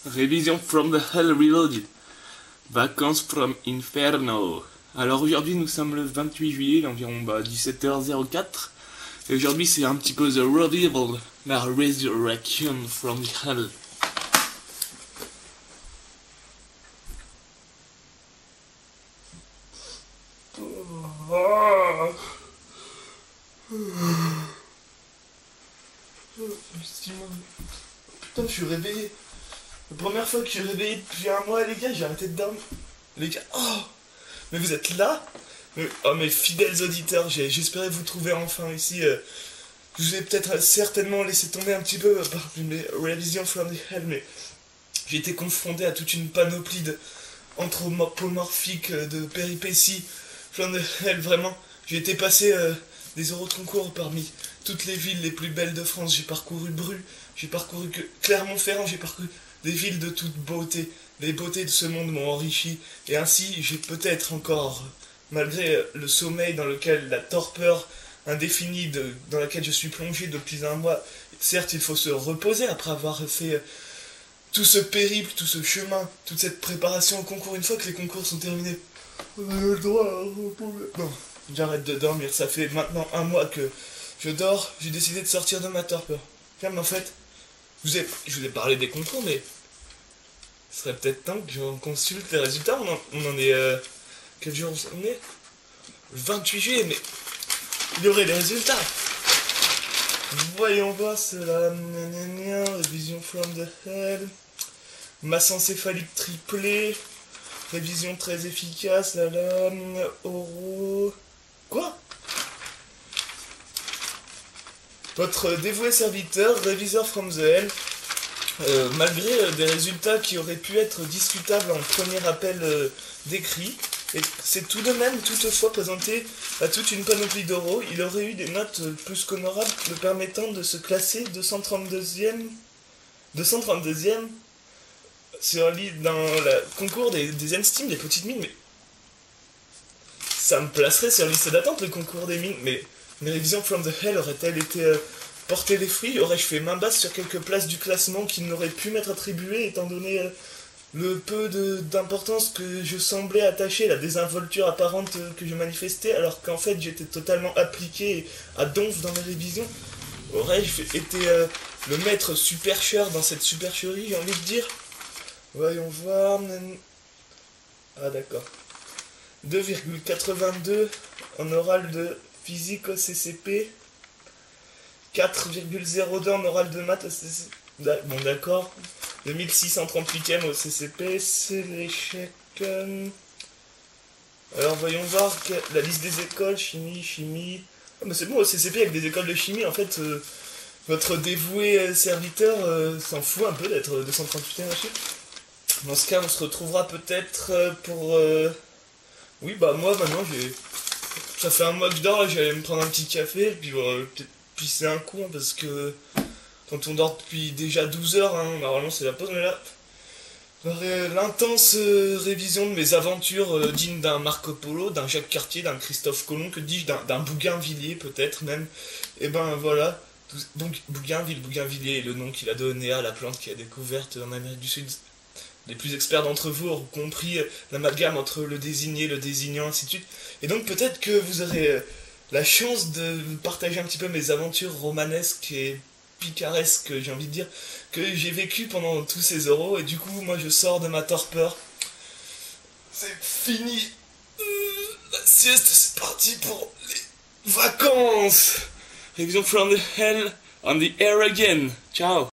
Révision from the Hell Reloaded. Vacances from Inferno. Alors aujourd'hui nous sommes le 28 juillet, il est environ 17h04. Et aujourd'hui c'est un petit peu The Revival, la Resurrection from the Hell. Putain, je suis réveillé. La première fois que je suis réveillé depuis un mois, les gars, j'ai arrêté de dormir. Les gars, oh! Mais vous êtes là? Oh, mes fidèles auditeurs, j'espérais vous trouver enfin ici. Je vous ai peut-être certainement laissé tomber un petit peu par mes révisions from the Hell, mais j'ai été confronté à toute une panoplie anthropomorphiques, de péripéties from the Hell, vraiment. J'ai été passé des Euroconcours parmi toutes les villes les plus belles de France. J'ai parcouru Bru, j'ai parcouru Clermont-Ferrand, j'ai parcouru des villes de toute beauté. Les beautés de ce monde m'ont enrichi, et ainsi j'ai peut-être encore, malgré le sommeil dans lequel, la torpeur indéfinie dans laquelle je suis plongé depuis un mois, certes il faut se reposer après avoir fait tout ce périple, tout ce chemin, toute cette préparation au concours. Une fois que les concours sont terminés, on a le droit à reposer. Non, j'arrête de dormir, ça fait maintenant un mois que je dors, j'ai décidé de sortir de ma torpeur. Tiens, mais en fait, je vous ai parlé des concours, mais ce serait peut-être temps que j'en consulte les résultats. On en est... quel jour on est? Le 28 juillet, mais il y aurait les résultats. Voyons voir cela. Révision from the Hell. Masse encéphalique triplée. Révision très efficace. Oro. Quoi? Votre dévoué serviteur, réviseur from the Hell. Malgré des résultats qui auraient pu être discutables en premier appel d'écrit, et c'est tout de même toutefois présenté à toute une panoplie d'euros, il aurait eu des notes plus qu'honorables le permettant de se classer 232e dans le concours des N-Steam, des petites mines. Mais ça me placerait sur la liste d'attente, le concours des mines. Mais mes révisions from the Hell auraient-elles été porter les fruits? Aurais-je fait main basse sur quelques places du classement qui n'auraient pu m'être attribuées, étant donné le peu d'importance que je semblais attacher, la désinvolture apparente que je manifestais, alors qu'en fait j'étais totalement appliqué à donf dans mes révisions? Aurais-je été le maître supercheur dans cette supercherie, j'ai envie de dire? Voyons voir... Ah d'accord. 2,82 en oral de physique au CCP. 4,02 en oral de maths au CCP. Bon d'accord. 2638ème au CCP, c'est l'échec. Alors voyons voir la liste des écoles, chimie. Ah mais c'est bon, au CCP avec des écoles de chimie, en fait, votre dévoué serviteur s'en fout un peu d'être 238ème aussi. Dans ce cas, on se retrouvera peut-être pour... Oui, bah moi maintenant, ça fait un mois que je dors, j'allais me prendre un petit café, puis peut-être pisser un coup, hein, parce que quand on dort depuis déjà 12 heures, hein, normalement c'est la pause, mais là, l'intense révision de mes aventures dignes d'un Marco Polo, d'un Jacques Cartier, d'un Christophe Colomb, que dis-je, d'un Bougainvilliers peut-être même, et ben voilà, donc Bougainvilliers est le nom qu'il a donné à la plante qu'il a découverte en Amérique du Sud. Les plus experts d'entre vous auront compris l'amalgame entre le désigné, le désignant, ainsi de suite, et donc peut-être que vous aurez la chance de partager un petit peu mes aventures romanesques et picaresques, j'ai envie de dire, que j'ai vécues pendant tous ces euros, et du coup, moi je sors de ma torpeur. C'est fini. La sieste, c'est parti pour les vacances. Révision from the Hell on the air again. Ciao.